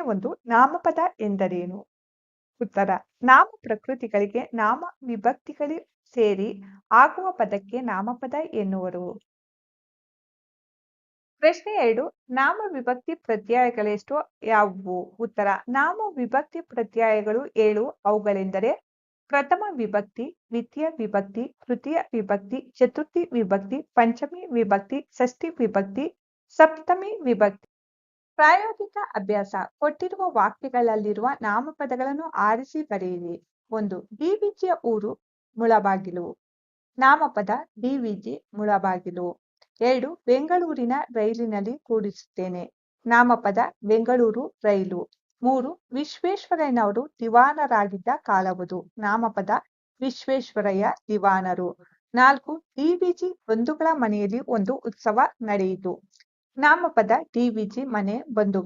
ಪ್ರಶ್ನೆ 1 ನಾಮಪದ ಎಂದರೇನು? ಉತ್ತರ ನಾಮ ಪ್ರಕೃತಿಗಳಿಗೆ ನಾಮ ವಿಭಕ್ತಿಗಳು ಸೇರಿ ಆಗುವ ಪದಕ್ಕೆ ನಾಮಪದ ಎನ್ನುವರು. ಪ್ರಶ್ನೆ 2 ನಾಮ ವಿಭಕ್ತಿ ಪ್ರತ್ಯಯಗಳೆಷ್ಟು ಯಾವುವು? ಉತ್ತರ ನಾಮ ವಿಭಕ್ತಿ ಪ್ರತ್ಯಯಗಳು 7. ಅವುಗಳೆಂದರೆ ಪ್ರಥಮ ವಿಭಕ್ತಿ, ದ್ವಿತೀಯ ವಿಭಕ್ತಿ, ತೃತೀಯ ವಿಭಕ್ತಿ, ಚತುರ್ಥಿ ವಿಭಕ್ತಿ, ಪಂಚಮಿ ವಿಭಕ್ತಿ, ಷಷ್ಠಿ ವಿಭಕ್ತಿ, ಸಪ್ತಮಿ ವಿಭಕ್ತಿ. ಪ್ರಾಯೋಗಿಕ ಅಭ್ಯಾಸ ಕೊಟ್ಟಿರುವ ವಾಕ್ಯಗಳಲ್ಲಿರುವ ನಾಮಪದಗಳನ್ನು ಆರಿಸಿ ಬರೆಯಿರಿ. 1. ಡಿವಿಜಿಯ ಊರು ಮುಳಬಾಗಿಲು. ನಾಮಪದ ಡಿವಿಜಿ ಮುಳಬಾಗಿಲು. 2. ಬೆಂಗಳೂರಿನ ರೈಲಿನಲ್ಲಿ ಕೂಡಿಸುತ್ತೇನೆ. ನಾಮಪದ ಬೆಂಗಳೂರು ರೈಲು. 3. ವಿಶ್ವೇಶ್ವರಯ್ಯನವರು ದಿವಾನರಾಗಿದ್ದ ಕಾಲವುದು. ನಾಮಪದ ವಿಶ್ವೇಶ್ವರಯ್ಯ ದಿವಾನರು. 4. ಡಿವಿಜಿ ಬಂಧುಗಳ ಮನೆಯಲ್ಲಿ ಒಂದು ಉತ್ಸವ ನಡೆಯಿತು. ನಾಮಪದ ಡಿವಿಜಿ ಮನೆ ಬಂಧುಗಳು.